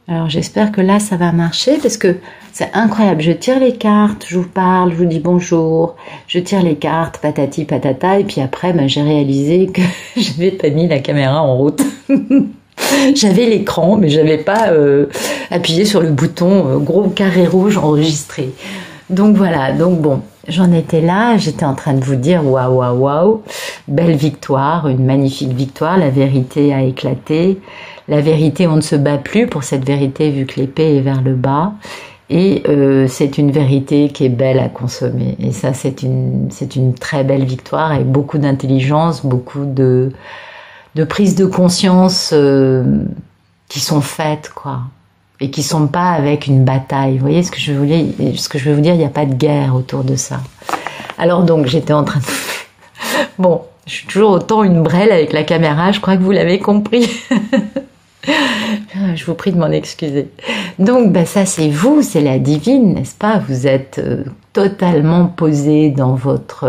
Alors j'espère que là ça va marcher parce que c'est incroyable. Je tire les cartes, je vous parle, je vous dis bonjour, je tire les cartes, patati patata, et puis après j'ai réalisé que j'avais pas mis la caméra en route. J'avais l'écran, mais j'avais pas appuyé sur le bouton gros carré rouge enregistré. Donc voilà, donc bon, j'en étais là, j'étais en train de vous dire waouh, waouh, waouh, belle victoire, une magnifique victoire, la vérité a éclaté. La vérité, on ne se bat plus pour cette vérité vu que l'épée est vers le bas. Et c'est une vérité qui est belle à consommer. Et ça, c'est une très belle victoire avec beaucoup d'intelligence, beaucoup de prise de conscience qui sont faites, quoi. Et qui sont pas avec une bataille. Vous voyez ce que je veux dire, il n'y a pas de guerre autour de ça. Alors donc, j'étais en train de... Bon, je suis toujours autant une brêle avec la caméra, je crois que vous l'avez compris. Je vous prie de m'en excuser. Donc, ça c'est vous, c'est la divine, n'est-ce pas? Vous êtes totalement posé dans votre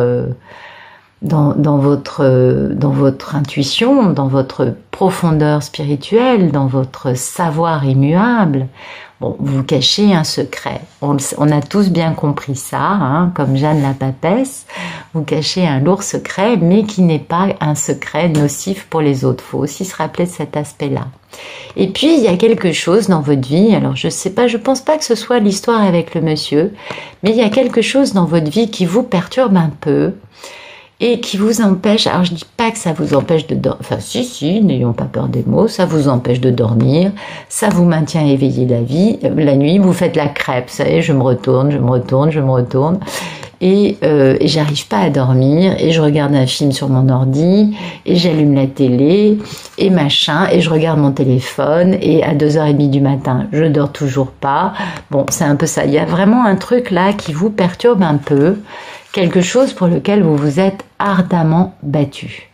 intuition, dans votre profondeur spirituelle, dans votre savoir immuable. Bon, vous cachez un secret. On a tous bien compris ça, hein, comme Jeanne la papesse. Vous cachez un lourd secret, mais qui n'est pas un secret nocif pour les autres. Il faut aussi se rappeler de cet aspect-là. Et puis, il y a quelque chose dans votre vie, alors je sais pas, je pense pas que ce soit l'histoire avec le monsieur, mais il y a quelque chose dans votre vie qui vous perturbe un peu, et qui vous empêche, alors je dis pas que ça vous empêche de dormir, enfin si, n'ayons pas peur des mots, ça vous empêche de dormir, ça vous maintient éveillé la nuit, vous faites la crêpe, vous savez, je me retourne, et j'arrive pas à dormir, et je regarde un film sur mon ordi, et j'allume la télé, et machin, et je regarde mon téléphone, et à 2h30 du matin, je dors toujours pas. Bon, c'est un peu ça, il y a vraiment un truc là qui vous perturbe un peu, quelque chose pour lequel vous vous êtes ardemment battu,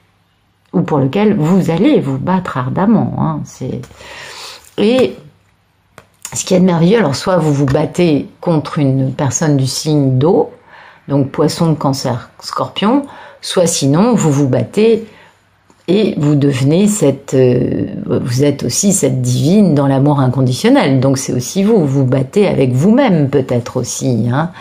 ou pour lequel vous allez vous battre ardemment, hein, et ce qui est merveilleux, alors soit vous vous battez contre une personne du signe d'eau, donc poisson, cancer, scorpion, soit sinon vous vous battez et vous devenez vous êtes aussi cette divine dans l'amour inconditionnel, donc c'est aussi vous vous battez avec vous-même peut-être aussi, hein.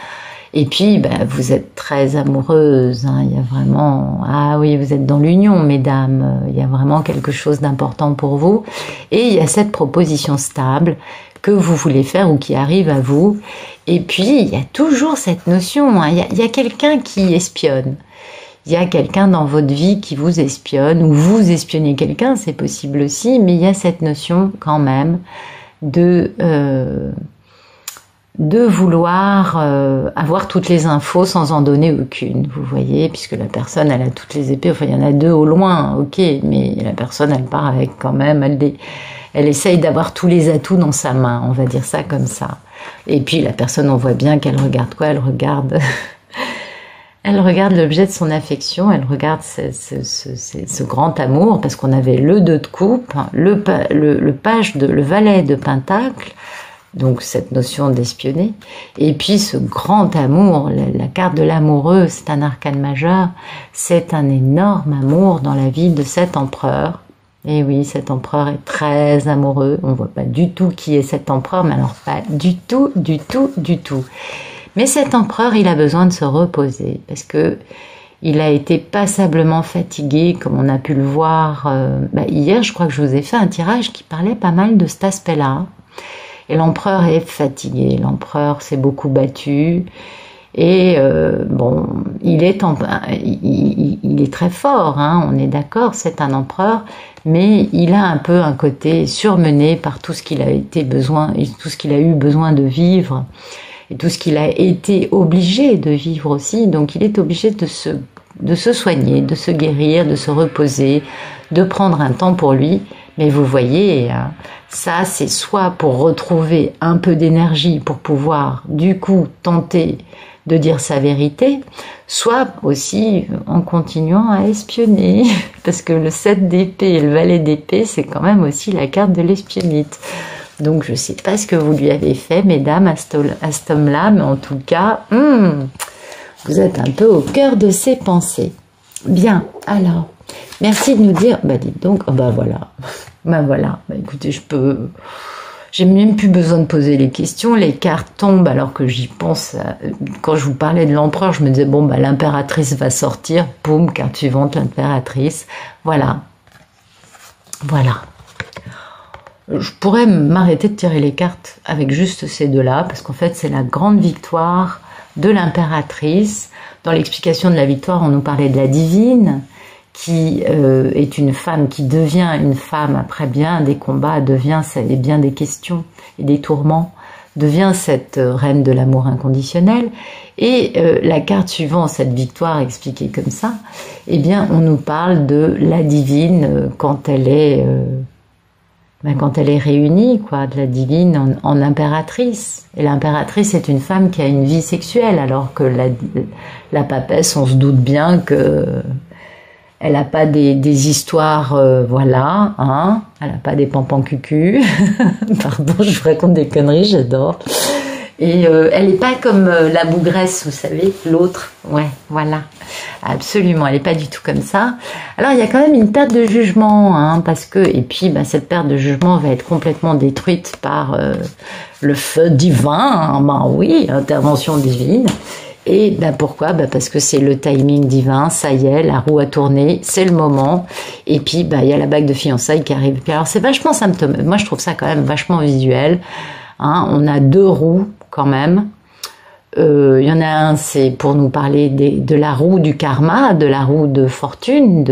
Et puis, vous êtes très amoureuse, hein, il y a vraiment... Ah oui, vous êtes dans l'union, mesdames, il y a vraiment quelque chose d'important pour vous. Et il y a cette proposition stable que vous voulez faire ou qui arrive à vous. Et puis, il y a toujours cette notion, hein, il y a quelqu'un qui espionne. Il y a quelqu'un dans votre vie qui vous espionne, ou vous espionnez quelqu'un, c'est possible aussi, mais il y a cette notion quand même de vouloir avoir toutes les infos sans en donner aucune, vous voyez, puisque la personne, elle a toutes les épées, enfin il y en a deux au loin, ok, mais la personne, elle part avec quand même, elle essaye d'avoir tous les atouts dans sa main, on va dire ça comme ça. Et puis la personne, on voit bien qu'elle regarde quoi? Elle regarde l'objet de son affection, elle regarde ce grand amour, parce qu'on avait le 2 de coupe, le valet de pentacle, donc cette notion d'espionner, et puis ce grand amour, la carte de l'amoureux, c'est un arcane majeur, c'est un énorme amour dans la vie de cet empereur. Et oui, cet empereur est très amoureux, on voit pas du tout qui est cet empereur, mais alors pas du tout. Mais cet empereur, il a besoin de se reposer, parce que il a été passablement fatigué, comme on a pu le voir hier, je crois que je vous ai fait un tirage qui parlait pas mal de cet aspect-là. Et l'empereur est fatigué, l'empereur s'est beaucoup battu, et il est très fort, hein, on est d'accord, c'est un empereur, mais il a un peu un côté surmené par tout ce qu'il a tout ce qu'il a eu besoin de vivre, et tout ce qu'il a été obligé de vivre aussi, donc il est obligé de se soigner, de se guérir, de se reposer, de prendre un temps pour lui. Mais vous voyez, ça c'est soit pour retrouver un peu d'énergie pour pouvoir du coup tenter de dire sa vérité, soit aussi en continuant à espionner, parce que le 7 d'épée et le valet d'épée, c'est quand même aussi la carte de l'espionnite. Donc je sais pas ce que vous lui avez fait, mesdames, à cet homme-là, mais en tout cas, vous êtes un peu au cœur de ses pensées. Bien, alors... Merci de nous dire, dites donc, voilà, écoutez, je peux j'ai même plus besoin de poser les questions, les cartes tombent alors que j'y pense. Quand je vous parlais de l'empereur, je me disais, bon, bah, l'impératrice va sortir, boum, carte suivante, l'impératrice. Voilà. Voilà. Je pourrais m'arrêter de tirer les cartes avec juste ces deux-là, parce qu'en fait, c'est la grande victoire de l'impératrice. Dans l'explication de la victoire, on nous parlait de la divine, qui est une femme qui devient une femme après bien des combats, devient et bien des questions et des tourments, devient cette reine de l'amour inconditionnel. Et la carte suivante, cette victoire expliquée comme ça, eh bien, on nous parle de la divine quand elle est réunie, quoi, de la divine en impératrice. Et l'impératrice est une femme qui a une vie sexuelle, alors que la papesse, on se doute bien que elle n'a pas des histoires, voilà, hein, elle n'a pas des pampans cucu. Pardon, je vous raconte des conneries, j'adore. Et elle n'est pas comme la bougresse, vous savez, l'autre. Ouais, voilà. Absolument, elle n'est pas du tout comme ça. Alors, il y a quand même une perte de jugement, hein, parce que... Et puis, bah, cette perte de jugement va être complètement détruite par le feu divin. Hein, bah oui, intervention divine. Et bah, pourquoi? Bah, parce que c'est le timing divin, ça y est, la roue a tourné, c'est le moment. Et puis, bah, il y a la bague de fiançailles qui arrive. Puis alors, c'est vachement symptomatique. Moi, je trouve ça quand même vachement visuel. Hein, on a deux roues, quand même. Il y en a un, c'est pour nous parler de la roue du karma, de la roue de fortune,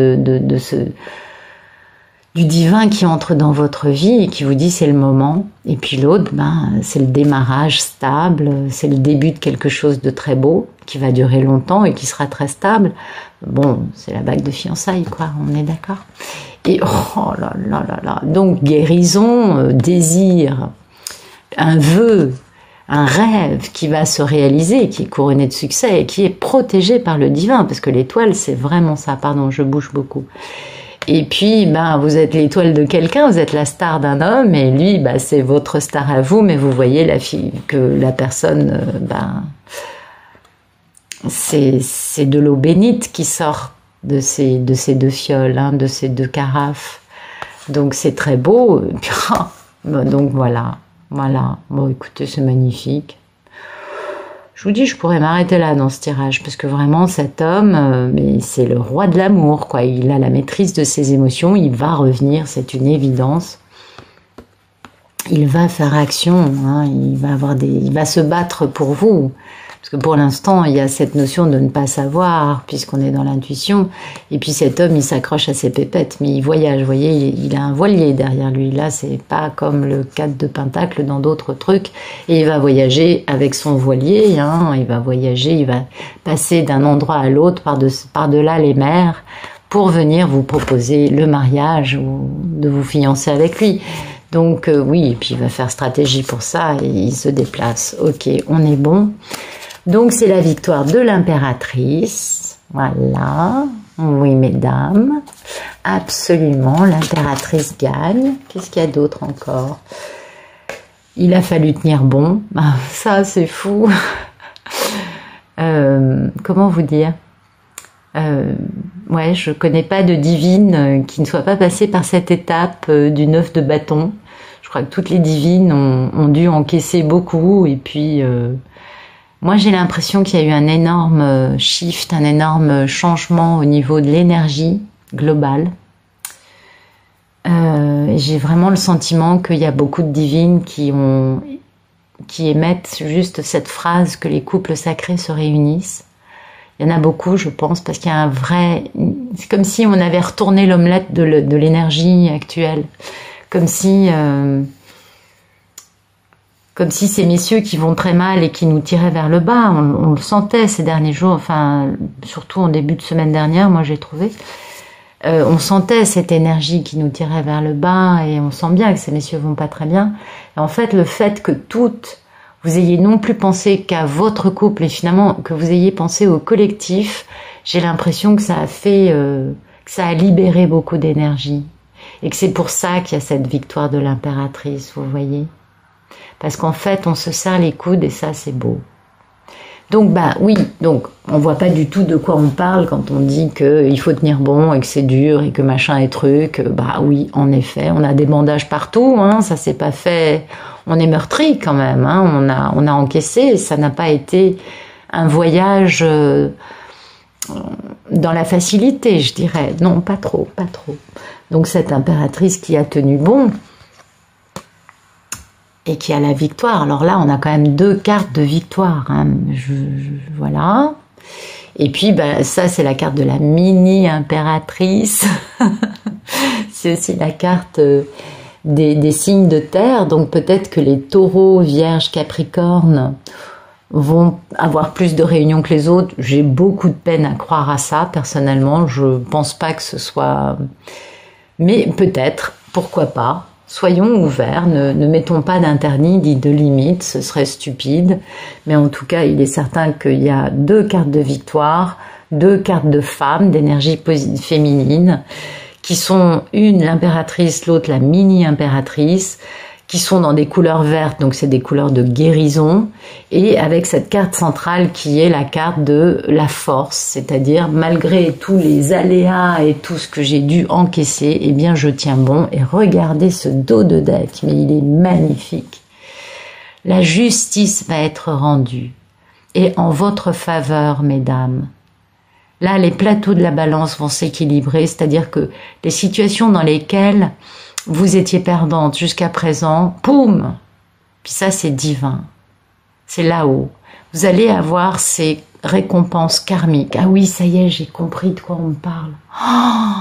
du divin qui entre dans votre vie et qui vous dit c'est le moment. Et puis l'autre, ben, c'est le démarrage stable, c'est le début de quelque chose de très beau qui va durer longtemps et qui sera très stable. Bon, c'est la bague de fiançailles, quoi, on est d'accord. Et oh là là là là, donc guérison, désir, un vœu, un rêve qui va se réaliser, qui est couronné de succès et qui est protégé par le divin, parce que l'étoile, c'est vraiment ça. Pardon, je bouge beaucoup. Et puis, ben, vous êtes l'étoile de quelqu'un, vous êtes la star d'un homme, et lui, ben, c'est votre star à vous, mais vous voyez que la personne, ben, c'est de l'eau bénite qui sort de ces deux fioles, hein, de ces deux carafes. Donc, c'est très beau. Donc, voilà. Voilà, bon écoutez, c'est magnifique. Je vous dis, je pourrais m'arrêter là dans ce tirage, parce que vraiment cet homme, mais c'est le roi de l'amour, quoi. Il a la maîtrise de ses émotions, il va revenir, c'est une évidence. Il va faire action, hein, il va se battre pour vous. Parce que pour l'instant, il y a cette notion de ne pas savoir, puisqu'on est dans l'intuition. Et puis cet homme, il s'accroche à ses pépettes, mais il voyage. Vous voyez, il a un voilier derrière lui. Là, c'est pas comme le 4 de Pentacle dans d'autres trucs. Et il va voyager avec son voilier. Hein, il va voyager, il va passer d'un endroit à l'autre, par-delà les mers, pour venir vous proposer le mariage ou de vous fiancer avec lui. Donc oui, et puis il va faire stratégie pour ça et il se déplace. Ok, on est bon. Donc c'est la victoire de l'impératrice, voilà, oui mesdames, absolument, l'impératrice gagne. Qu'est-ce qu'il y a d'autre encore? Il a fallu tenir bon, ça c'est fou. Comment vous dire? Ouais, je connais pas de divine qui ne soit pas passée par cette étape du 9 de bâton. Je crois que toutes les divines ont dû encaisser beaucoup et puis... moi, j'ai l'impression qu'il y a eu un énorme shift, un énorme changement au niveau de l'énergie globale. J'ai vraiment le sentiment qu'il y a beaucoup de divines qui émettent juste cette phrase que les couples sacrés se réunissent. Il y en a beaucoup, je pense, parce qu'il y a un vrai... C'est comme si on avait retourné l'omelette de l'énergie actuelle. Comme si ces messieurs qui vont très mal et qui nous tiraient vers le bas, on le sentait ces derniers jours, enfin, surtout en début de semaine dernière, moi j'ai trouvé, on sentait cette énergie qui nous tirait vers le bas et on sent bien que ces messieurs vont pas très bien. Et en fait, le fait que toutes, vous ayez non plus pensé qu'à votre couple et finalement que vous ayez pensé au collectif, j'ai l'impression que ça a fait, que ça a libéré beaucoup d'énergie. Et que c'est pour ça qu'il y a cette victoire de l'impératrice, vous voyez. Parce qu'en fait, on se serre les coudes et ça, c'est beau. Donc bah oui, donc on voit pas du tout de quoi on parle quand on dit qu'il faut tenir bon et que c'est dur et que machin et truc. Bah oui, en effet, on a des bandages partout, hein, ça s'est pas fait. On est meurtri quand même, hein, on a encaissé. Ça n'a pas été un voyage dans la facilité, je dirais. Non, pas trop, pas trop. Donc cette impératrice qui a tenu bon et qui a la victoire. Alors là, on a quand même 2 cartes de victoire. Hein. Voilà. Et puis, bah, ça, c'est la carte de la mini-impératrice. C'est aussi la carte des signes de terre. Donc peut-être que les taureaux, vierges, capricornes vont avoir plus de réunions que les autres. J'ai beaucoup de peine à croire à ça, personnellement. Je pense pas que ce soit... Mais peut-être, pourquoi pas. Soyons ouverts, ne mettons pas d'interdit ni de limite, ce serait stupide. Mais en tout cas, il est certain qu'il y a 2 cartes de victoire, 2 cartes de femmes, d'énergie féminine, qui sont une l'impératrice, l'autre la mini-impératrice, qui sont dans des couleurs vertes, donc c'est des couleurs de guérison, et avec cette carte centrale qui est la carte de la force, c'est-à-dire malgré tous les aléas et tout ce que j'ai dû encaisser, eh bien je tiens bon, et regardez ce dos de deck, mais il est magnifique. La justice va être rendue, et en votre faveur, mesdames. Là, les plateaux de la balance vont s'équilibrer, c'est-à-dire que les situations dans lesquelles vous étiez perdante jusqu'à présent, poum! Puis ça, c'est divin. C'est là-haut. Vous allez avoir ces récompenses karmiques. Ah oui, ça y est, j'ai compris de quoi on me parle. Oh,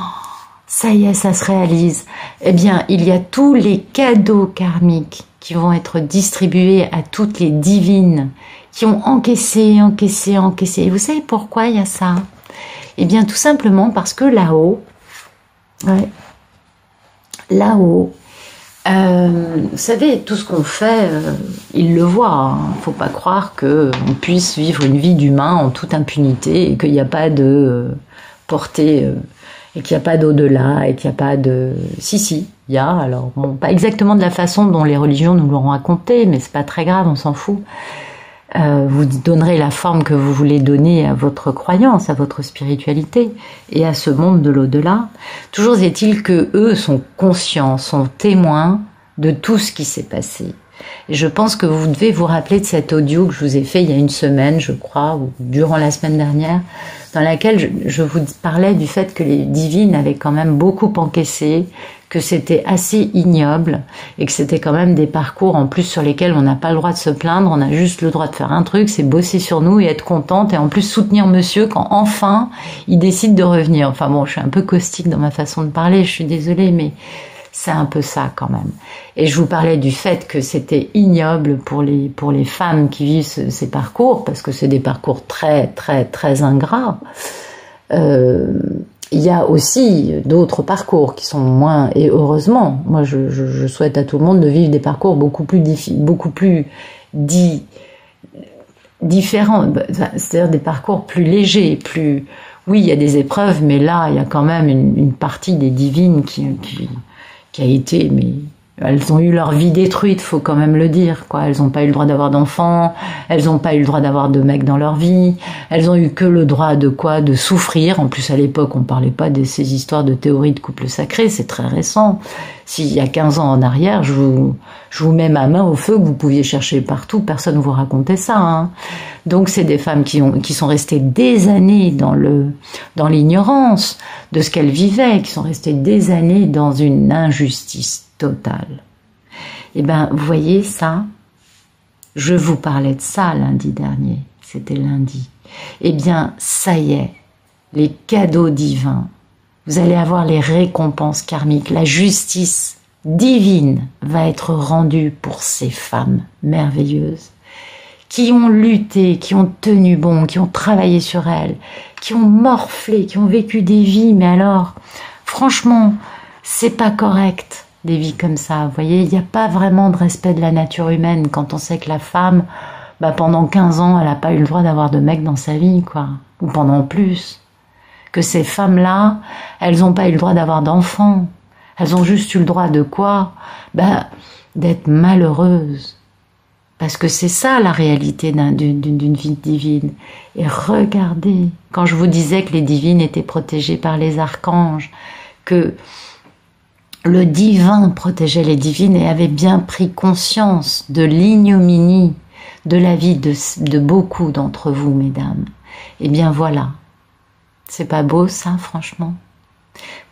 ça y est, ça se réalise. Eh bien, il y a tous les cadeaux karmiques qui vont être distribués à toutes les divines qui ont encaissé. Et vous savez pourquoi il y a ça? Eh bien, tout simplement parce que là-haut, ouais, là-haut, vous savez, tout ce qu'on fait, il le voit. Hein. Faut pas croire qu'on puisse vivre une vie d'humain en toute impunité et qu'il n'y a pas de portée, et qu'il n'y a pas d'au-delà, et qu'il n'y a pas de... Si, il y a. Alors, bon, pas exactement de la façon dont les religions nous l'ont raconté, mais c'est pas très grave, on s'en fout. Vous donnerez la forme que vous voulez donner à votre croyance, à votre spiritualité et à ce monde de l'au-delà. Toujours est-il que eux sont conscients, sont témoins de tout ce qui s'est passé. Et je pense que vous devez vous rappeler de cet audio que je vous ai fait il y a une semaine, je crois, ou durant la semaine dernière, dans laquelle je vous parlais du fait que les divines avaient quand même beaucoup encaissé, que c'était assez ignoble et que c'était quand même des parcours en plus sur lesquels on n'a pas le droit de se plaindre, on a juste le droit de faire un truc, c'est bosser sur nous et être contente et en plus soutenir monsieur quand enfin il décide de revenir. Enfin bon, je suis un peu caustique dans ma façon de parler, je suis désolée, mais c'est un peu ça quand même. Et je vous parlais du fait que c'était ignoble pour les femmes qui vivent ces parcours, parce que c'est des parcours très ingrats. Il y a aussi d'autres parcours qui sont moins, et heureusement, moi je souhaite à tout le monde de vivre des parcours beaucoup plus différents, c'est-à-dire des parcours plus légers, plus... Oui, il y a des épreuves, mais là, il y a quand même une partie des divines qui a été... mais elles ont eu leur vie détruite, faut quand même le dire, quoi. Elles n'ont pas eu le droit d'avoir d'enfants, elles n'ont pas eu le droit d'avoir de mecs dans leur vie, elles ont eu que le droit de quoi? De souffrir. En plus, à l'époque, on parlait pas de ces histoires de théorie de couple sacré, c'est très récent. S'il y a 15 ans en arrière, je vous mets ma main au feu que vous pouviez chercher partout, personne ne vous racontait ça, hein. Donc, c'est des femmes qui sont restées des années dans l'ignorance de ce qu'elles vivaient, qui sont restées des années dans une injustice totale. Eh ben, vous voyez ça? Je vous parlais de ça lundi dernier. C'était lundi. Eh bien, ça y est. Les cadeaux divins. Vous allez avoir les récompenses karmiques. La justice divine va être rendue pour ces femmes merveilleuses qui ont lutté, qui ont tenu bon, qui ont travaillé sur elles, qui ont morflé, qui ont vécu des vies. Mais alors, franchement, c'est pas correct. Des vies comme ça, vous voyez, il n'y a pas vraiment de respect de la nature humaine quand on sait que la femme, pendant 15 ans, elle n'a pas eu le droit d'avoir de mec dans sa vie, quoi, ou pendant plus. Que ces femmes-là, elles n'ont pas eu le droit d'avoir d'enfants. Elles ont juste eu le droit de quoi? D'être malheureuses. Parce que c'est ça la réalité d'une vie divine. Et regardez, quand je vous disais que les divines étaient protégées par les archanges, que le divin protégeait les divines et avait bien pris conscience de l'ignominie de la vie de beaucoup d'entre vous, mesdames. Eh bien voilà, c'est pas beau ça, franchement.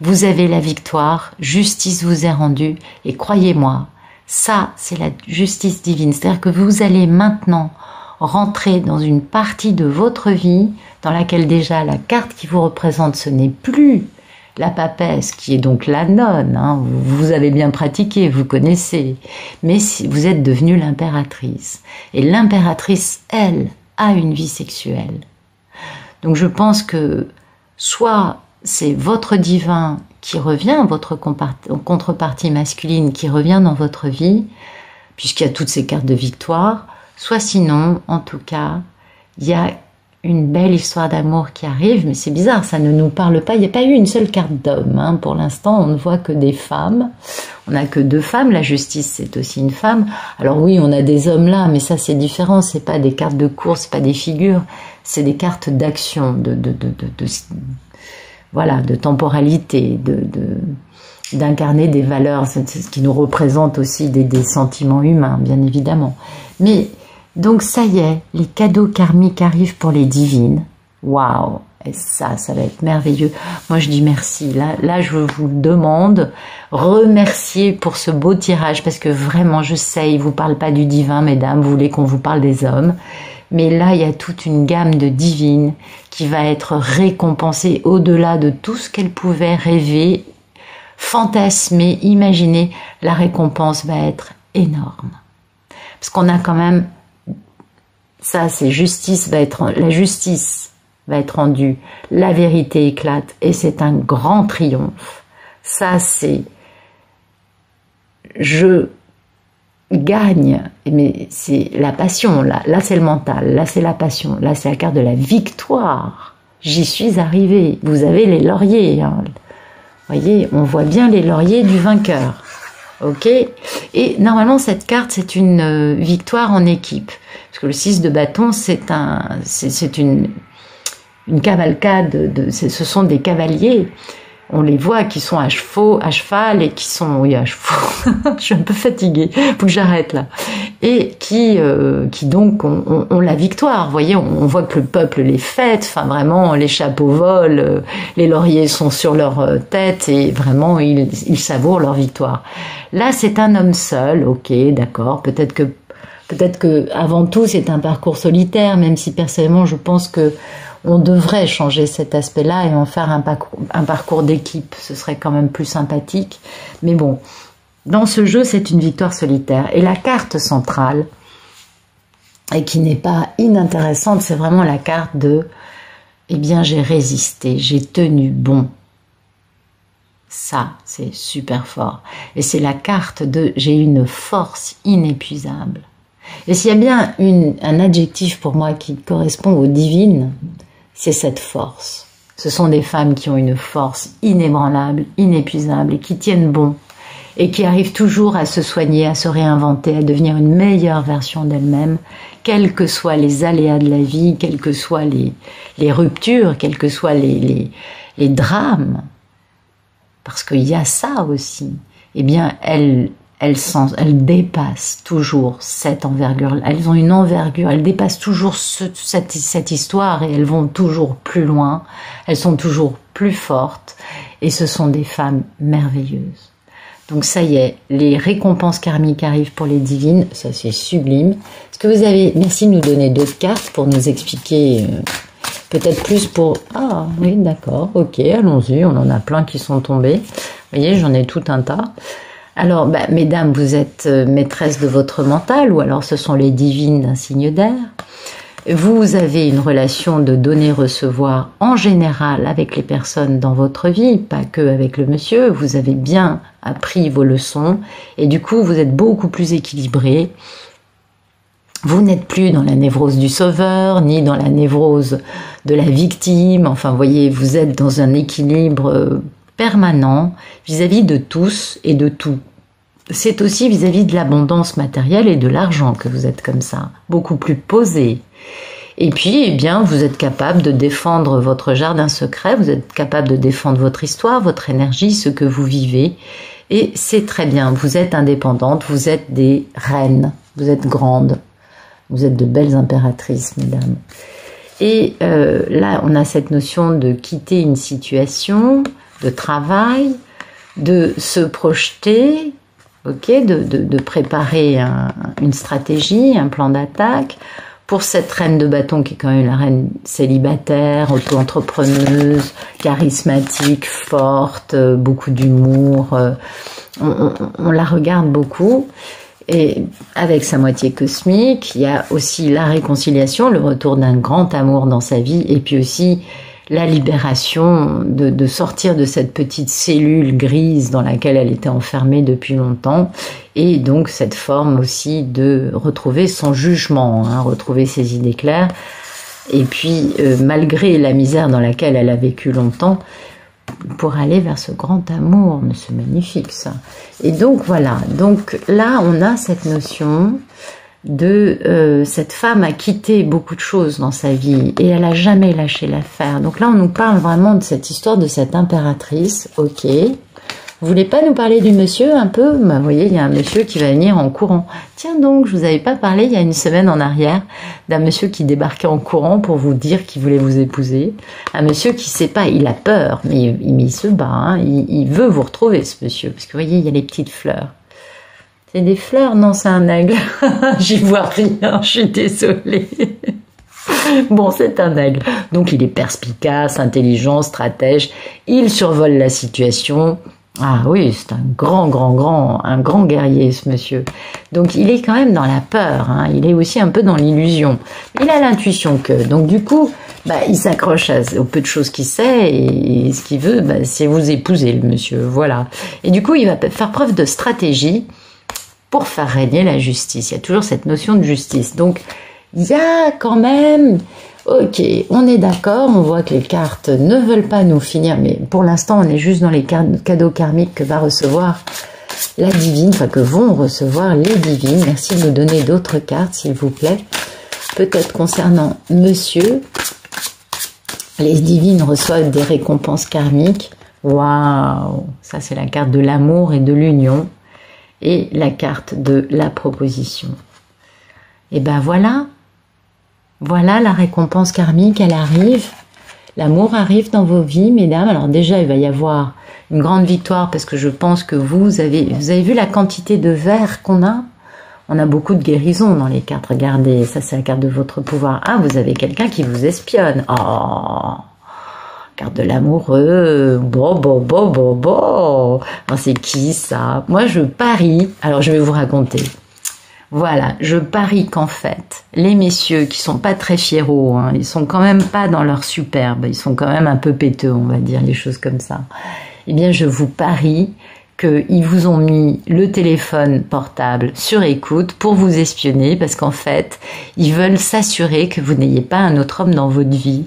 Vous avez la victoire, justice vous est rendue, et croyez-moi, ça, c'est la justice divine. C'est-à-dire que vous allez maintenant rentrer dans une partie de votre vie dans laquelle déjà la carte qui vous représente, ce n'est plus la papesse, qui est donc la nonne. Hein. Vous avez bien pratiqué, vous connaissez. Mais vous êtes devenue l'impératrice. Et l'impératrice, elle, a une vie sexuelle. Donc je pense que soit c'est votre divin qui revient, votre contrepartie masculine qui revient dans votre vie, puisqu'il y a toutes ces cartes de victoire, soit sinon, en tout cas, il y a une belle histoire d'amour qui arrive, mais c'est bizarre, ça ne nous parle pas, il n'y a pas eu une seule carte d'homme, hein. Pour l'instant on ne voit que des femmes, on n'a que 2 femmes, la justice c'est aussi une femme, alors oui on a des hommes là, mais ça c'est différent, c'est pas des cartes de course, c'est pas des figures, c'est des cartes d'action, voilà, de temporalité, d'incarner des valeurs, c'est ce qui nous représente aussi des sentiments humains, bien évidemment. Mais, donc ça y est, les cadeaux karmiques arrivent pour les divines. Waouh! Et ça va être merveilleux. Moi, je dis merci. Là, je vous demande, remercier pour ce beau tirage, parce que vraiment, je sais, il ne vous parle pas du divin, mesdames, vous voulez qu'on vous parle des hommes. Mais là, il y a toute une gamme de divines qui va être récompensée au-delà de tout ce qu'elles pouvaient rêver, fantasmer, imaginer. La récompense va être énorme. Parce qu'on a quand même, ça c'est justice, la justice va être rendue, la vérité éclate et c'est un grand triomphe. Ça c'est, je gagne, mais c'est la passion, là c'est le mental, là c'est la passion, là c'est la carte de la victoire. J'y suis arrivée, vous avez les lauriers, hein. Vous voyez, on voit bien les lauriers du vainqueur. Ok, et normalement cette carte c'est une victoire en équipe, parce que le 6 de bâton c'est une cavalcade, ce sont des cavaliers, on les voit qui sont à cheval et qui sont, oui à chevaux, je suis un peu fatiguée, faut que j'arrête là, et qui donc ont la victoire, vous voyez, on voit que le peuple les fête, enfin vraiment les chapeaux volent, les lauriers sont sur leur tête et vraiment ils savourent leur victoire. Là c'est un homme seul, ok, d'accord, peut-être que avant tout c'est un parcours solitaire, même si personnellement je pense que on devrait changer cet aspect-là et en faire un parcours d'équipe. Ce serait quand même plus sympathique. Mais bon, dans ce jeu, c'est une victoire solitaire. Et la carte centrale, et qui n'est pas inintéressante, c'est vraiment la carte de « Eh bien, j'ai résisté, j'ai tenu bon ». Ça, c'est super fort. Et c'est la carte de « J'ai une force inépuisable ». Et s'il y a bien un adjectif pour moi qui correspond aux divines, c'est cette force. Ce sont des femmes qui ont une force inébranlable, inépuisable et qui tiennent bon et qui arrivent toujours à se soigner, à se réinventer, à devenir une meilleure version d'elles-mêmes, quels que soient les aléas de la vie, quelles que soient les ruptures, quels que soient les drames. Parce qu'il y a ça aussi. Eh bien, elles dépassent toujours cette envergure. Elles ont une envergure, elles dépassent toujours cette histoire et elles vont toujours plus loin. Elles sont toujours plus fortes et ce sont des femmes merveilleuses. Donc ça y est, les récompenses karmiques arrivent pour les divines, ça c'est sublime. Est-ce que vous avez, merci de nous donner d'autres cartes pour nous expliquer peut-être plus pour... Ah oui, d'accord, ok, allons-y, on en a plein qui sont tombés. Vous voyez, j'en ai tout un tas. Alors, mesdames, vous êtes maîtresse de votre mental, ou alors ce sont les divines d'un signe d'air. Vous avez une relation de donner-recevoir en général avec les personnes dans votre vie, pas que avec le monsieur. Vous avez bien appris vos leçons et du coup, vous êtes beaucoup plus équilibré. Vous n'êtes plus dans la névrose du sauveur, ni dans la névrose de la victime. Enfin, vous voyez, vous êtes dans un équilibre permanent vis-à-vis de tous et de tout. c'est aussi vis-à-vis de l'abondance matérielle et de l'argent que vous êtes comme ça, beaucoup plus posé. Et puis, eh bien, vous êtes capable de défendre votre jardin secret, vous êtes capable de défendre votre histoire, votre énergie, ce que vous vivez. Et c'est très bien, vous êtes indépendante, vous êtes des reines, vous êtes grandes, vous êtes de belles impératrices, mesdames. Et là, on a cette notion de quitter une situation de travail, de se projeter, de préparer une stratégie, un plan d'attaque. Pour cette reine de bâton qui est quand même la reine célibataire, auto-entrepreneuse, charismatique, forte, beaucoup d'humour, on la regarde beaucoup. Et avec sa moitié cosmique, il y a aussi la réconciliation, le retour d'un grand amour dans sa vie, et puis aussi la libération de sortir de cette petite cellule grise dans laquelle elle était enfermée depuis longtemps, et donc cette forme aussi de retrouver son jugement, retrouver ses idées claires, et puis malgré la misère dans laquelle elle a vécu longtemps, pour aller vers ce grand amour, mais c'est magnifique ça. Et donc voilà, donc là on a cette notion de cette femme a quitté beaucoup de choses dans sa vie et elle a jamais lâché l'affaire. Donc là on nous parle vraiment de cette histoire de cette impératrice, ok. Vous voulez pas nous parler du monsieur un peu? Bah, vous voyez, il y a un monsieur qui va venir en courant. Tiens donc, je vous avais pas parlé il y a une semaine en arrière d'un monsieur qui débarquait en courant pour vous dire qu'il voulait vous épouser. Un monsieur qui sait pas, il a peur, mais il se bat, il veut vous retrouver ce monsieur. Parce que vous voyez, il y a les petites fleurs. C'est des fleurs? Non, c'est un aigle. J'y vois rien, je suis désolée. Bon, c'est un aigle. Donc il est perspicace, intelligent, stratège. Il survole la situation. Ah oui, c'est un grand guerrier, ce monsieur. Donc, il est quand même dans la peur, il est aussi un peu dans l'illusion. Il a l'intuition que, donc du coup, il s'accroche aux peu de choses qu'il sait, et ce qu'il veut, c'est vous épouser, le monsieur, voilà. Et du coup, il va faire preuve de stratégie pour faire régner la justice. Il y a toujours cette notion de justice. Donc, il y a quand même... Ok, on est d'accord, on voit que les cartes ne veulent pas nous finir, mais pour l'instant, on est juste dans les cadeaux karmiques que va recevoir la divine, enfin que vont recevoir les divines. Merci de nous donner d'autres cartes, s'il vous plaît. Peut-être concernant monsieur, les divines reçoivent des récompenses karmiques. Waouh, ça c'est la carte de l'amour et de l'union, et la carte de la proposition. Et ben voilà. Voilà, la récompense karmique, elle arrive. L'amour arrive dans vos vies, mesdames. Alors déjà, il va y avoir une grande victoire parce que je pense que vous avez vu la quantité de verre qu'on a? On a beaucoup de guérison dans les cartes. Regardez, ça c'est la carte de votre pouvoir. Ah, vous avez quelqu'un qui vous espionne. Oh, carte de l'amoureux. Bon. C'est qui ça? Moi, je parie. Alors, je vais vous raconter. Voilà, je parie qu'en fait, les messieurs qui sont pas très fiéros, ils sont quand même pas dans leur superbe, ils sont quand même un peu péteux, on va dire, les choses comme ça. Eh bien, je vous parie qu'ils vous ont mis le téléphone portable sur écoute pour vous espionner, parce qu'en fait, ils veulent s'assurer que vous n'ayez pas un autre homme dans votre vie.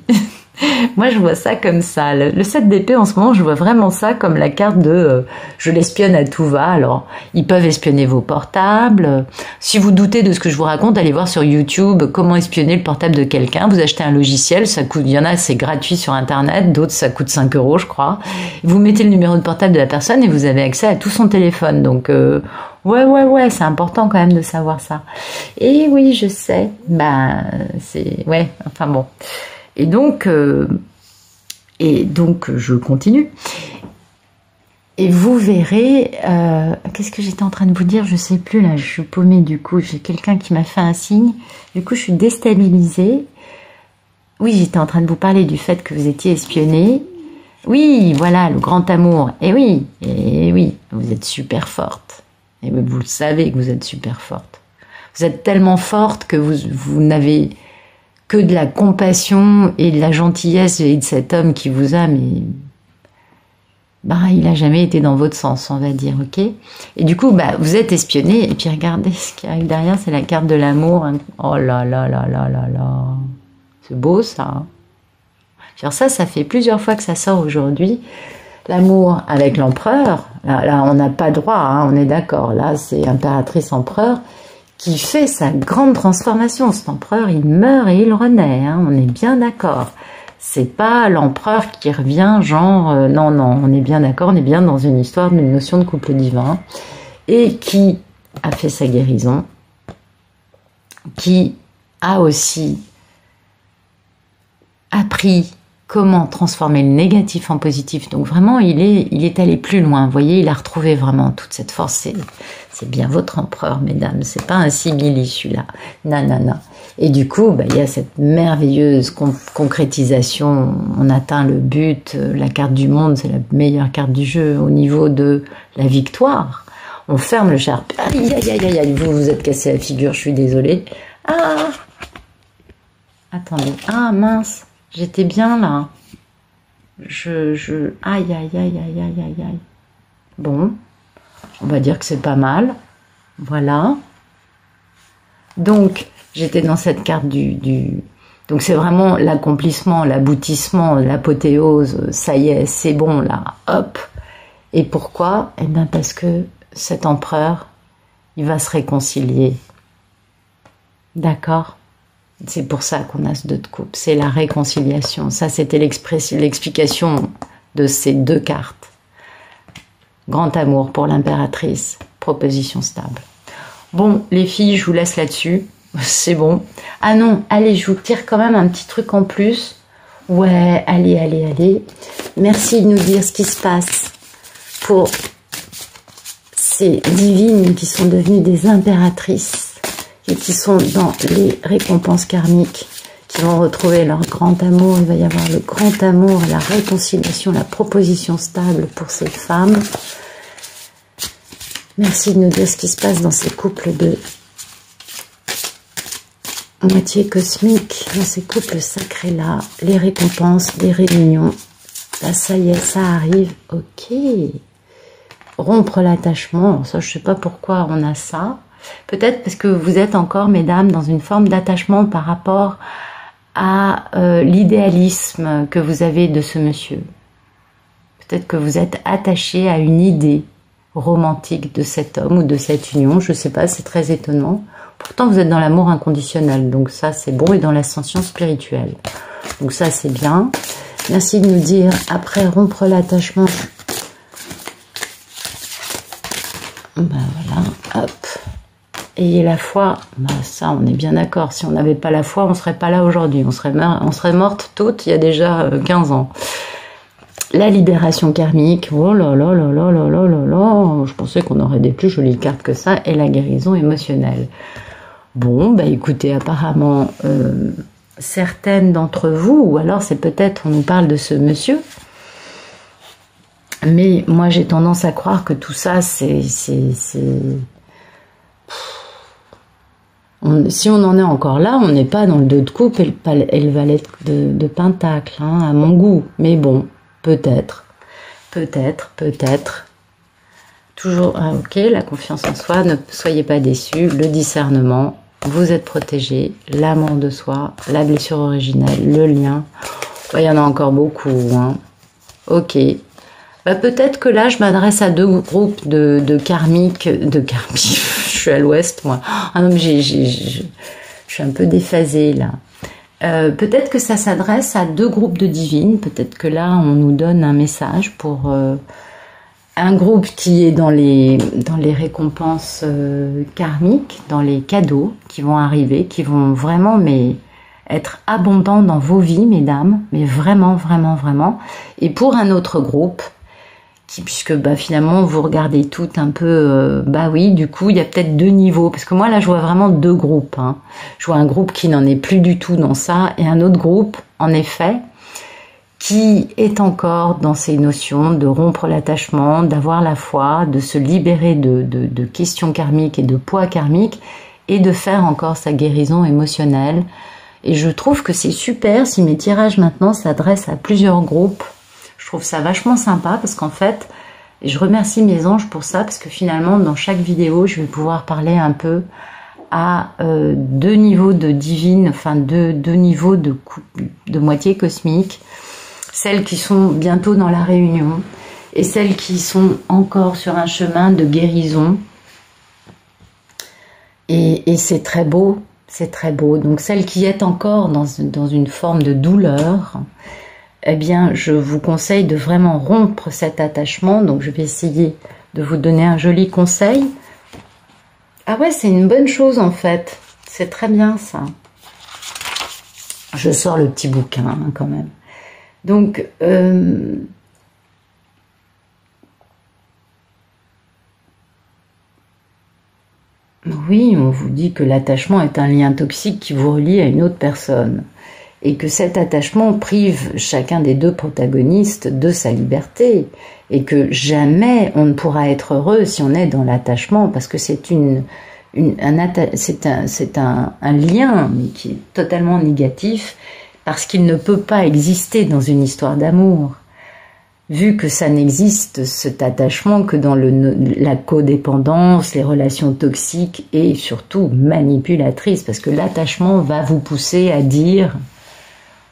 Moi, je vois ça comme ça. Le 7 d'épée, en ce moment, je vois vraiment ça comme la carte de je l'espionne à tout va. Alors, ils peuvent espionner vos portables. Si vous doutez de ce que je vous raconte, allez voir sur YouTube comment espionner le portable de quelqu'un. Vous achetez un logiciel, ça coûte, il y en a, c'est gratuit sur Internet, d'autres, ça coûte 5 €, je crois. Vous mettez le numéro de portable de la personne et vous avez accès à tout son téléphone. Donc, ouais, c'est important quand même de savoir ça. Et oui, je sais. Enfin bon. Et donc, je continue. Et vous verrez, qu'est-ce que j'étais en train de vous dire? Je sais plus là, je suis paumée du coup. J'ai quelqu'un qui m'a fait un signe. Du coup, je suis déstabilisée. Oui, j'étais en train de vous parler du fait que vous étiez espionnée. Oui, voilà, le grand amour. Et oui, vous êtes super forte. Et vous le savez que vous êtes super forte. Vous êtes tellement forte que vous n'avez que de la compassion et de la gentillesse et de cet homme qui vous a, mais il a jamais été dans votre sens, on va dire, ok? Et du coup, vous êtes espionné, et puis regardez ce qui arrive derrière, c'est la carte de l'amour. Oh là là là là là là, c'est beau ça. Alors ça fait plusieurs fois que ça sort aujourd'hui. l'amour avec l'empereur, là on n'a pas droit, hein, on est d'accord, là c'est impératrice empereur qui fait sa grande transformation. Cet empereur, il meurt et il renaît, hein, on est bien d'accord. C'est pas l'empereur qui revient genre, non, on est bien d'accord, on est bien dans une histoire d'une notion de couple divin, et qui a fait sa guérison, qui a aussi appris comment transformer le négatif en positif. Donc vraiment, il est allé plus loin. Vous voyez, il a retrouvé vraiment toute cette force. C'est bien votre empereur, mesdames. C'est pas un simili, celui-là. Non. Et du coup, il y a cette merveilleuse concrétisation. On atteint le but. La carte du monde, c'est la meilleure carte du jeu au niveau de la victoire. On ferme le charpe. Aïe, vous êtes cassé la figure, je suis désolée. Ah! Attendez. Ah, mince. J'étais bien là. Aïe. Bon. On va dire que c'est pas mal. Voilà. Donc, j'étais dans cette carte Donc, c'est vraiment l'accomplissement, l'aboutissement, l'apothéose. Ça y est, c'est bon là. Hop. Et pourquoi? Eh bien, parce que cet empereur, il va se réconcilier. D'accord? C'est pour ça qu'on a ce 2 de coupe. C'est la réconciliation. Ça, c'était l'explication de ces 2 cartes. Grand amour pour l'impératrice. Proposition stable. Bon, les filles, je vous laisse là-dessus. C'est bon. Ah non, allez, je vous tire quand même un petit truc en plus. Ouais, allez. Merci de nous dire ce qui se passe pour ces divines qui sont devenues des impératrices et qui sont dans les récompenses karmiques, qui vont retrouver leur grand amour. Il va y avoir le grand amour, la réconciliation, la proposition stable pour ces femmes. Merci de nous dire ce qui se passe dans ces couples de moitié cosmique, dans ces couples sacrés-là, les récompenses, les réunions. Là, ça y est, ça arrive. Ok. Rompre l'attachement. Ça, je sais pas pourquoi on a ça. Peut-être parce que vous êtes encore, mesdames, dans une forme d'attachement par rapport à l'idéalisme que vous avez de ce monsieur. Peut-être que vous êtes attaché à une idée romantique de cet homme ou de cette union. Je sais pas, c'est très étonnant. Pourtant, vous êtes dans l'amour inconditionnel. Donc ça, c'est bon. Et dans l'ascension spirituelle. Donc ça, c'est bien. Merci de nous dire, après rompre l'attachement. Ben voilà, hop. Ayez la foi, ça on est bien d'accord, si on n'avait pas la foi, on ne serait pas là aujourd'hui, on serait mortes toutes il y a déjà 15 ans. La libération karmique, oh là, je pensais qu'on aurait des plus jolies cartes que ça, et la guérison émotionnelle. Bon, bah écoutez, apparemment, certaines d'entre vous, ou alors c'est peut-être, on nous parle de ce monsieur, mais moi j'ai tendance à croire que tout ça, si on en est encore là, on n'est pas dans le 2 de coupe et le valet de pentacle, hein, à mon goût. Mais bon, peut-être. Toujours, ok, la confiance en soi, ne soyez pas déçus, le discernement, vous êtes protégés, l'amour de soi, la blessure originelle, le lien. Il y en a encore beaucoup, hein. Ok. Bah, peut-être que là, je m'adresse à 2 groupes de karmiques, je suis à l'ouest, moi. Ah non, mais je suis un peu déphasée, là. Peut-être que ça s'adresse à 2 groupes de divines. Peut-être que là, on nous donne un message pour un groupe qui est dans les récompenses karmiques, dans les cadeaux qui vont arriver, qui vont vraiment, être abondants dans vos vies, mesdames. Mais vraiment. Et pour un autre groupe, puisque finalement vous regardez tout un peu, oui, du coup il y a peut-être 2 niveaux, parce que moi là je vois vraiment 2 groupes, hein. Je vois un groupe qui n'en est plus du tout dans ça, et un autre groupe, en effet, qui est encore dans ces notions de rompre l'attachement, d'avoir la foi, de se libérer de questions karmiques et de poids karmiques, et de faire encore sa guérison émotionnelle. Et je trouve que c'est super si mes tirages maintenant s'adressent à plusieurs groupes. Je trouve ça vachement sympa parce qu'en fait, je remercie mes anges pour ça, parce que finalement, dans chaque vidéo, je vais pouvoir parler un peu à 2 niveaux de divine, enfin 2 niveaux de moitié cosmique, celles qui sont bientôt dans la réunion, et celles qui sont encore sur un chemin de guérison. Et c'est très beau, c'est très beau. Donc celles qui êtes encore dans une forme de douleur, eh bien je vous conseille de vraiment rompre cet attachement. Donc je vais essayer de vous donner un joli conseil. Ah ouais, c'est une bonne chose en fait, c'est très bien ça. Je sors le petit bouquin hein, quand même. Donc, oui, on vous dit que l'attachement est un lien toxique qui vous relie à une autre personne et que cet attachement prive chacun des deux protagonistes de sa liberté et que jamais on ne pourra être heureux si on est dans l'attachement parce que c'est un lien mais qui est totalement négatif parce qu'il ne peut pas exister dans une histoire d'amour. Vu que ça n'existe, cet attachement, que dans la codépendance, les relations toxiques et surtout manipulatrices, parce que l'attachement va vous pousser à dire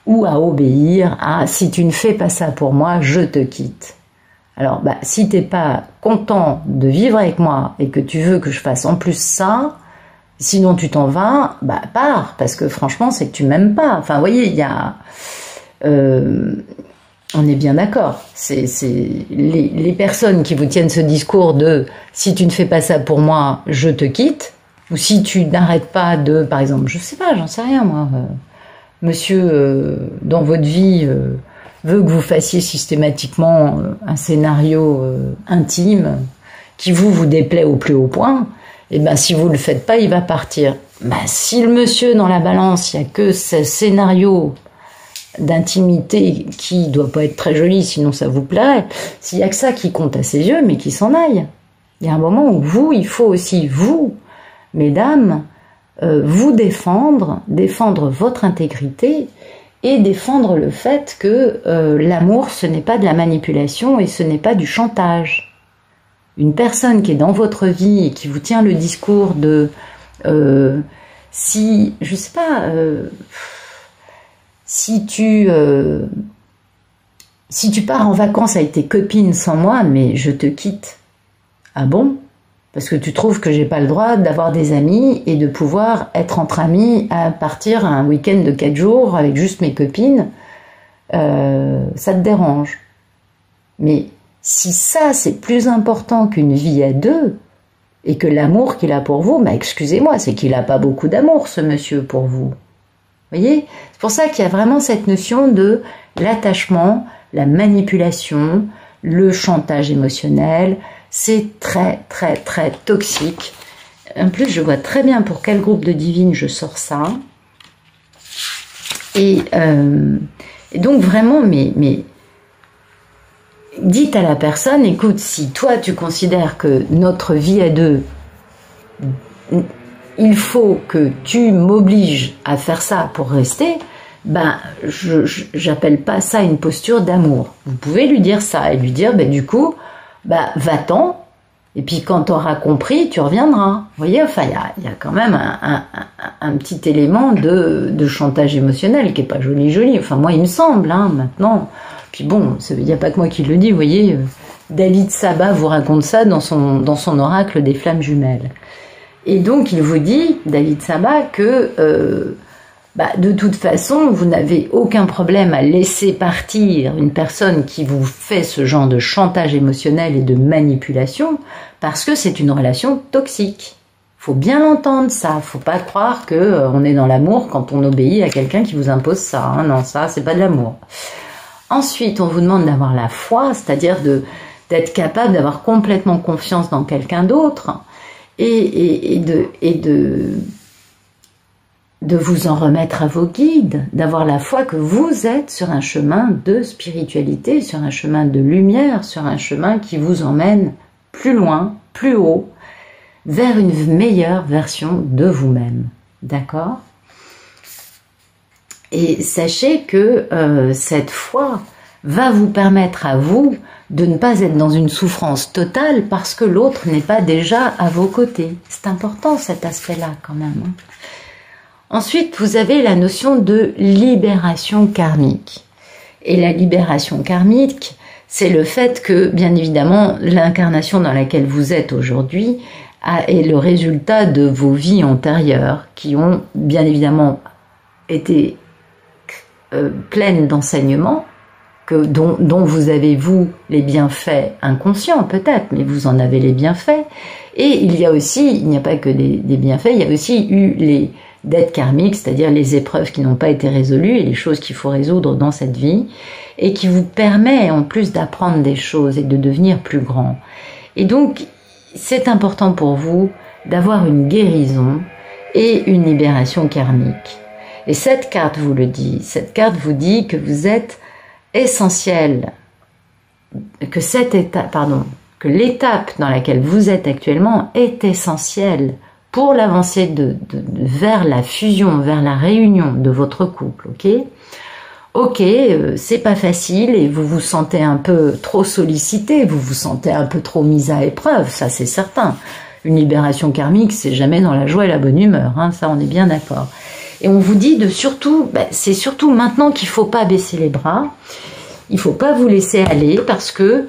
ou à obéir à « si tu ne fais pas ça pour moi, je te quitte ». Alors, si t'es pas content de vivre avec moi et que tu veux que je fasse en plus ça, sinon tu t'en vas, pars, parce que franchement, c'est que tu m'aimes pas. Enfin, vous voyez, il y a... on est bien d'accord. C'est les personnes qui vous tiennent ce discours de « si tu ne fais pas ça pour moi, je te quitte », ou si tu n'arrêtes pas de, par exemple, je sais pas, j'en sais rien moi, monsieur, dans votre vie, veut que vous fassiez systématiquement un scénario intime qui vous déplaît au plus haut point, et si vous le faites pas, il va partir. Si le monsieur dans la balance, il n'y a que ce scénario d'intimité qui doit pas être très joli, sinon ça vous plairait, s'il y a que ça qui compte à ses yeux, mais qu'il s'en aille. Il y a un moment où il faut aussi, vous, mesdames, vous défendre votre intégrité et défendre le fait que l'amour, ce n'est pas de la manipulation et ce n'est pas du chantage. Une personne qui est dans votre vie et qui vous tient le discours de si, je sais pas, si tu pars en vacances avec tes copines sans moi, mais je te quitte. Ah bon? Parce que tu trouves que j'ai pas le droit d'avoir des amis et de pouvoir être entre amis à partir un week-end de 4 jours avec juste mes copines, ça te dérange. Mais si ça c'est plus important qu'une vie à deux et que l'amour qu'il a pour vous, excusez-moi, c'est qu'il a pas beaucoup d'amour ce monsieur pour vous. Vous voyez? C'est pour ça qu'il y a vraiment cette notion de l'attachement, la manipulation, le chantage émotionnel. C'est très, très, très toxique. En plus, je vois très bien pour quel groupe de divines je sors ça. Et donc, vraiment, mais dites à la personne, écoute, si toi, tu considères que notre vie à deux, il faut que tu m'obliges à faire ça pour rester, j'appelle pas ça une posture d'amour. Vous pouvez lui dire ça et lui dire, du coup, va-t'en, et puis quand tu auras compris, tu reviendras. Vous voyez, enfin, il y a quand même un petit élément de chantage émotionnel qui est pas joli. Enfin, moi, il me semble, maintenant. Puis bon, il n'y a pas que moi qui le dis, vous voyez, David Sabat vous raconte ça dans son oracle des flammes jumelles. Et donc, il vous dit, David Sabat, que de toute façon, vous n'avez aucun problème à laisser partir une personne qui vous fait ce genre de chantage émotionnel et de manipulation, parce que c'est une relation toxique. Faut bien l'entendre, ça. Faut pas croire que on est dans l'amour quand on obéit à quelqu'un qui vous impose ça. Non, ça, c'est pas de l'amour. Ensuite, on vous demande d'avoir la foi, c'est-à-dire d'être capable d'avoir complètement confiance dans quelqu'un d'autre et de vous en remettre à vos guides, d'avoir la foi que vous êtes sur un chemin de spiritualité, sur un chemin de lumière, sur un chemin qui vous emmène plus loin, plus haut, vers une meilleure version de vous-même. D'accord ? Et sachez que cette foi va vous permettre à vous de ne pas être dans une souffrance totale parce que l'autre n'est pas déjà à vos côtés. C'est important cet aspect-là quand même. Ensuite, vous avez la notion de libération karmique. Et la libération karmique, c'est le fait que, bien évidemment, l'incarnation dans laquelle vous êtes aujourd'hui est le résultat de vos vies antérieures qui ont, bien évidemment, été pleines d'enseignements, dont vous avez, vous, les bienfaits inconscients peut-être, mais vous en avez les bienfaits. Et il y a aussi, il n'y a pas que des bienfaits, il y a aussi eu les dettes karmiques, c'est-à-dire les épreuves qui n'ont pas été résolues et les choses qu'il faut résoudre dans cette vie, et qui vous permet en plus d'apprendre des choses et de devenir plus grand. Et donc, c'est important pour vous d'avoir une guérison et une libération karmique. Et cette carte vous le dit, cette carte vous dit que vous êtes essentiel, que l'étape dans laquelle vous êtes actuellement est essentielle pour l'avancée vers la fusion, vers la réunion de votre couple, ok, c'est pas facile et vous vous sentez un peu trop sollicité, vous vous sentez un peu trop mis à épreuve, ça c'est certain. Une libération karmique, c'est jamais dans la joie et la bonne humeur, ça on est bien d'accord. Et on vous dit de surtout, c'est surtout maintenant qu'il faut pas baisser les bras, il faut pas vous laisser aller parce que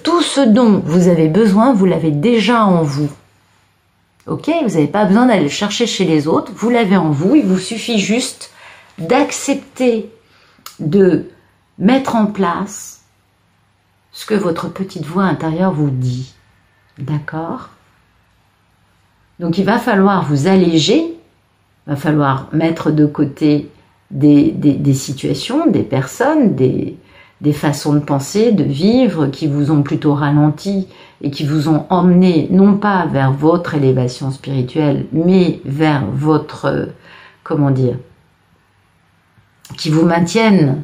tout ce dont vous avez besoin, vous l'avez déjà en vous. Ok, vous n'avez pas besoin d'aller le chercher chez les autres, vous l'avez en vous, il vous suffit juste d'accepter de mettre en place ce que votre petite voix intérieure vous dit. D'accord? Donc il va falloir vous alléger, il va falloir mettre de côté des situations, des personnes, des façons de penser, de vivre qui vous ont plutôt ralenti et qui vous ont emmené non pas vers votre élévation spirituelle, mais vers votre, qui vous maintiennent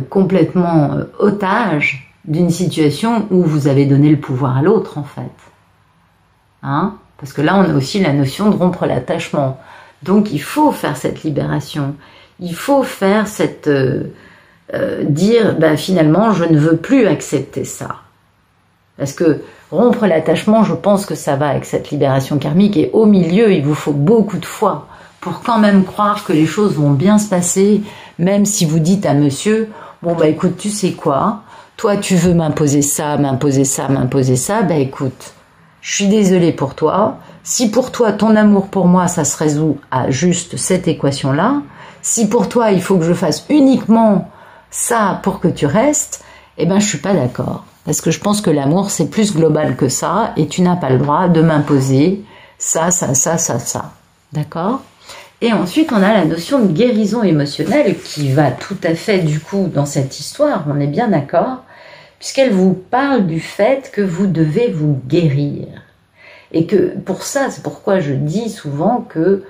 complètement otage d'une situation où vous avez donné le pouvoir à l'autre en fait. Parce que là on a aussi la notion de rompre l'attachement. Donc il faut faire cette libération, il faut faire cette... dire finalement je ne veux plus accepter ça. Parce que rompre l'attachement, je pense que ça va avec cette libération karmique et au milieu il vous faut beaucoup de foi pour quand même croire que les choses vont bien se passer, même si vous dites à monsieur, écoute, tu sais quoi, toi tu veux m'imposer ça, écoute, je suis désolée pour toi, si pour toi ton amour pour moi ça se résout à juste cette équation-là, si pour toi il faut que je fasse uniquement ça pour que tu restes, je suis pas d'accord. Parce que je pense que l'amour c'est plus global que ça et tu n'as pas le droit de m'imposer ça. D'accord ? Et ensuite, on a la notion de guérison émotionnelle qui va tout à fait, du coup, dans cette histoire, on est bien d'accord, puisqu'elle vous parle du fait que vous devez vous guérir. Et que pour ça, c'est pourquoi je dis souvent que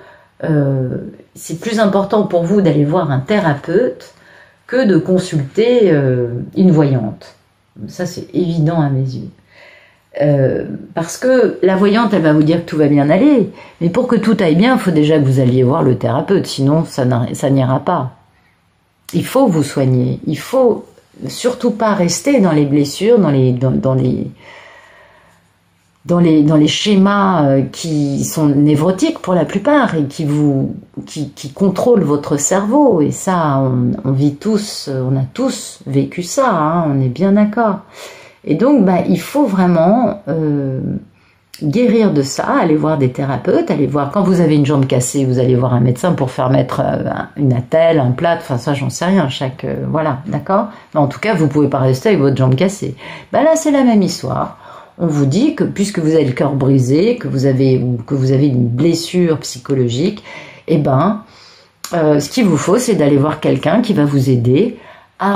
c'est plus important pour vous d'aller voir un thérapeute que de consulter une voyante. Ça, c'est évident à mes yeux. Parce que la voyante, elle va vous dire que tout va bien aller, mais pour que tout aille bien, il faut déjà que vous alliez voir le thérapeute, sinon ça n'ira pas. Il faut vous soigner, il faut surtout pas rester dans les blessures, dans les schémas qui sont névrotiques pour la plupart et qui contrôlent votre cerveau. Et ça, on vit tous, on a tous vécu ça, on est bien d'accord. Et donc, il faut vraiment guérir de ça, aller voir des thérapeutes, aller voir, quand vous avez une jambe cassée, vous allez voir un médecin pour faire mettre une attelle, un plâtre, enfin ça j'en sais rien, voilà, d'accord. Mais en tout cas, vous pouvez pas rester avec votre jambe cassée. Là, c'est la même histoire. On vous dit que puisque vous avez le cœur brisé, que vous avez une blessure psychologique, ce qu'il vous faut, c'est d'aller voir quelqu'un qui va vous aider à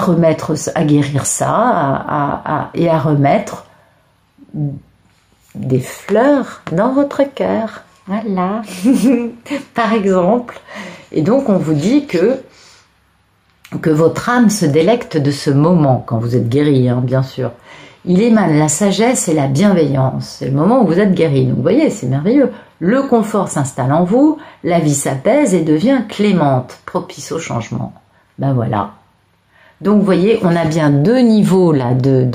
guérir ça, et à remettre des fleurs dans votre cœur. Voilà. Par exemple. Et donc, on vous dit que votre âme se délecte de ce moment, quand vous êtes guéri, bien sûr. Il émane la sagesse et la bienveillance. C'est le moment où vous êtes guéri. Donc, vous voyez, c'est merveilleux. Le confort s'installe en vous, la vie s'apaise et devient clémente, propice au changement. Voilà. Donc, vous voyez, on a bien deux niveaux là.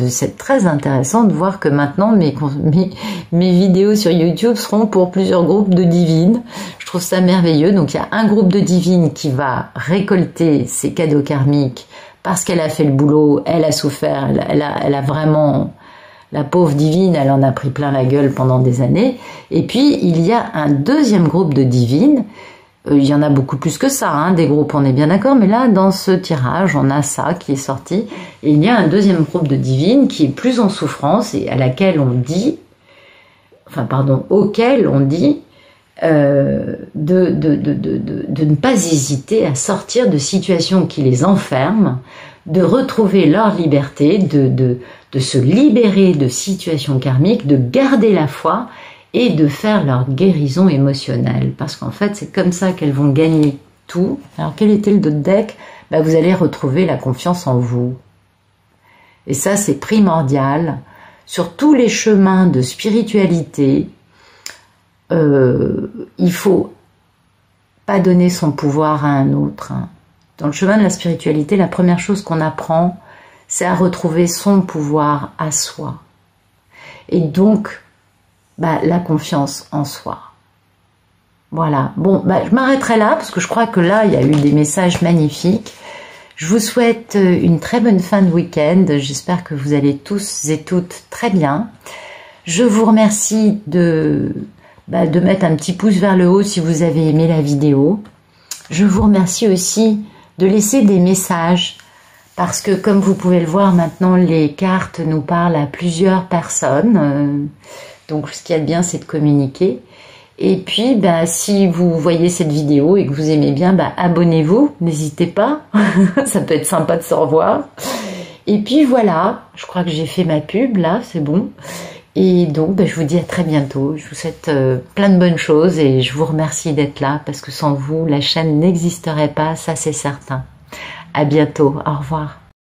C'est très intéressant de voir que maintenant, mes vidéos sur YouTube seront pour plusieurs groupes de divines. Je trouve ça merveilleux. Donc, il y a un groupe de divines qui va récolter ces cadeaux karmiques parce qu'elle a fait le boulot, elle a souffert, elle a vraiment, la pauvre divine, elle en a pris plein la gueule pendant des années. Et puis, il y a un deuxième groupe de divines. Il y en a beaucoup plus que ça, hein, des groupes, on est bien d'accord, mais là, dans ce tirage, on a ça qui est sorti. Et il y a un deuxième groupe de divines qui est plus en souffrance et à laquelle on dit, auquel on dit de ne pas hésiter à sortir de situations qui les enferment, de retrouver leur liberté, de se libérer de situations karmiques, de garder la foi et de faire leur guérison émotionnelle. Parce qu'en fait, c'est comme ça qu'elles vont gagner tout. Alors, quel était le deck? Vous allez retrouver la confiance en vous. Et ça, c'est primordial. Sur tous les chemins de spiritualité, il faut pas donner son pouvoir à un autre. Dans le chemin de la spiritualité, la première chose qu'on apprend, c'est à retrouver son pouvoir à soi. Et donc, la confiance en soi. Voilà. Bon, je m'arrêterai là, parce que je crois que là, il y a eu des messages magnifiques. Je vous souhaite une très bonne fin de week-end. J'espère que vous allez tous et toutes très bien. Je vous remercie de mettre un petit pouce vers le haut si vous avez aimé la vidéo. Je vous remercie aussi de laisser des messages, parce que comme vous pouvez le voir maintenant, les cartes nous parlent à plusieurs personnes. Donc ce qu'il y a de bien, c'est de communiquer. Et puis, si vous voyez cette vidéo et que vous aimez bien, abonnez-vous, n'hésitez pas. Ça peut être sympa de se revoir. Et puis voilà, je crois que j'ai fait ma pub, là, c'est bon. Et donc, je vous dis à très bientôt. Je vous souhaite plein de bonnes choses et je vous remercie d'être là, parce que sans vous, la chaîne n'existerait pas, ça c'est certain. À bientôt, au revoir.